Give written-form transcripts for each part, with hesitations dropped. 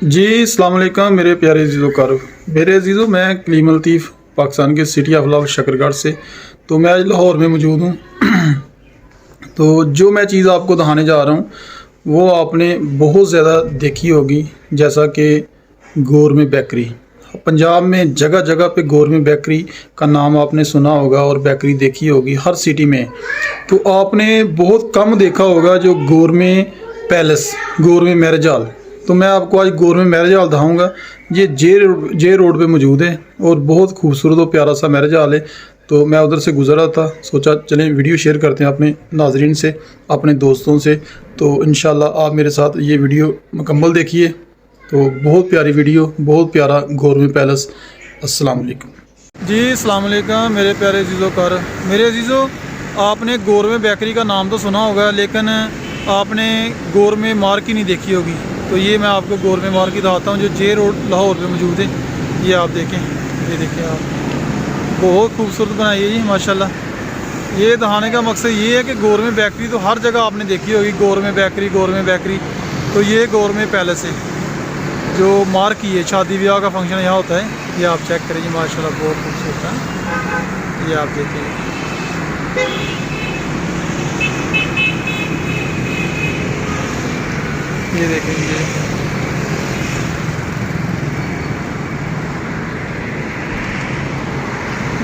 जी अस्सलाम वालेकुम मेरे प्यारे अजीज़ो कार मेरे अजीज़ों, मैं कलीम लतीफ़ पाकिस्तान के सिटी ऑफ लव शकरगढ़ से। तो मैं आज लाहौर में मौजूद हूँ। तो जो मैं चीज़ आपको दिखाने जा रहा हूँ वो आपने बहुत ज़्यादा देखी होगी, जैसा कि गौरमे बेकरी। पंजाब में जगह जगह पे गौरमे बेकरी का नाम आपने सुना होगा और बेकरी देखी होगी हर सिटी में। तो आपने बहुत कम देखा होगा जो गौरमे पैलेस, गौरमे मैरिज हॉल। तो मैं आपको आज गौरमे मैरिज हॉल दिखाऊँगा। ये जे रोड पे मौजूद है और बहुत खूबसूरत और प्यारा सा मैरिज हॉल है। तो मैं उधर से गुज़रा था, सोचा चलें वीडियो शेयर करते हैं अपने नाजरीन से, अपने दोस्तों से। तो इंशाल्लाह आप मेरे साथ ये वीडियो मुकम्मल देखिए। तो बहुत प्यारी वीडियो, बहुत प्यारा गौरमे पैलेस। अस्सलाम वालेकुम जी। अस्सलाम वालेकुम मेरे प्यारे अजीज़ों कार मेरे अजीज़ों, आपने गौरमे बेकरी का नाम तो सुना होगा, लेकिन आपने गौरमे मार्क ही नहीं देखी होगी। तो ये मैं आपको गौरमे मार्क ही दिखाता हूँ जो जे रोड लाहौर पे मौजूद है। ये आप देखें, ये देखें आप, बहुत खूबसूरत बनाई है जी माशाल्लाह। ये दिखाने का मकसद ये है कि गौरमे बेकरी तो हर जगह आपने देखी होगी, गौरमे बेकरी गौरमे बेकरी। तो ये गौरमे पैलेस है जो मार्क की है, शादी ब्याह का फंक्शन यहाँ होता है। ये आप चेक करें जी माशाल्लाह, बहुत खूबसूरत है। ये आप देखिए, ये देखेंगे,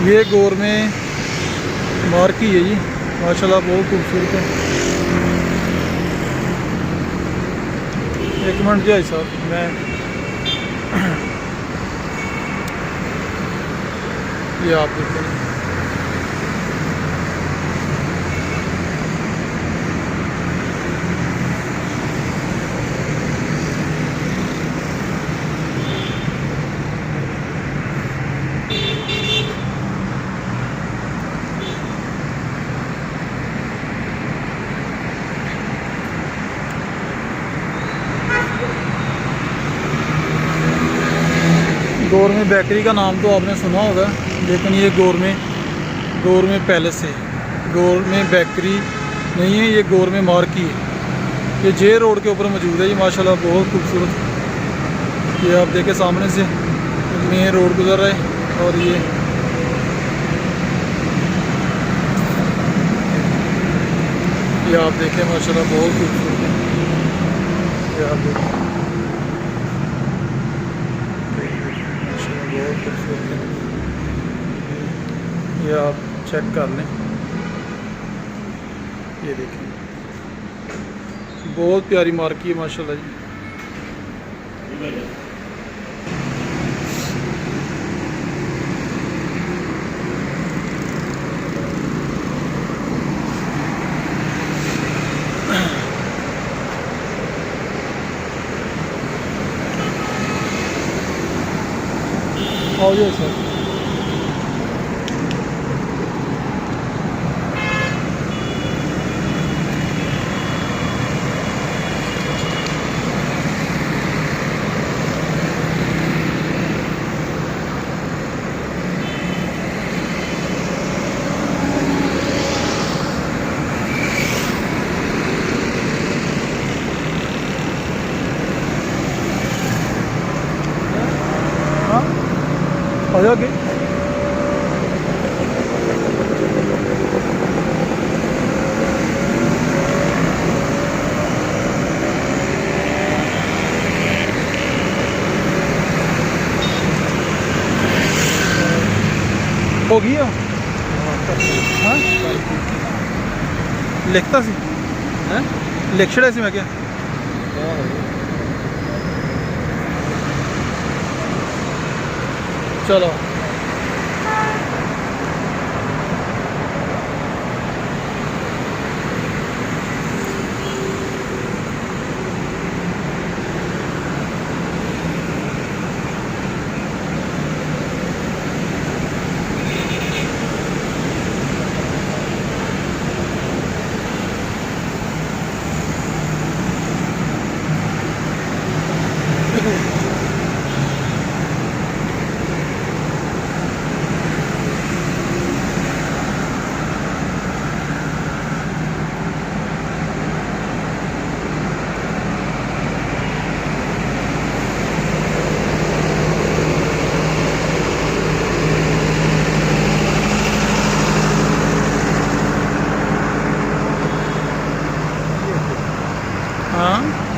ये गौरमे मार्क की है जी माशाल्लाह, बहुत खूबसूरत है। एक मिनट जी साहब, मैं ये आप देखें, गौरमे बेकरी का नाम तो आपने सुना होगा, लेकिन ये गौरमे पैलेस है, गौरमे बेकरी नहीं है। ये गौरमे मार्क ही है। ये जे रोड के ऊपर मौजूद है। ये माशाल्लाह बहुत खूबसूरत। ये आप देखें, सामने से मेन रोड गुजर रहा है और ये आप देखें माशाल्लाह बहुत खूबसूरत है। ये आप देखें बहुत खूबसूरत है। ये आप चेक कर लें, ये देखें बहुत प्यारी मार्की है माशाल्लाह जी। आओ जी सर, आ जाओ कि हो गई हो। हाँ लिखता सी है, लिख छड़ा सी मैं क्या। चलो हाँ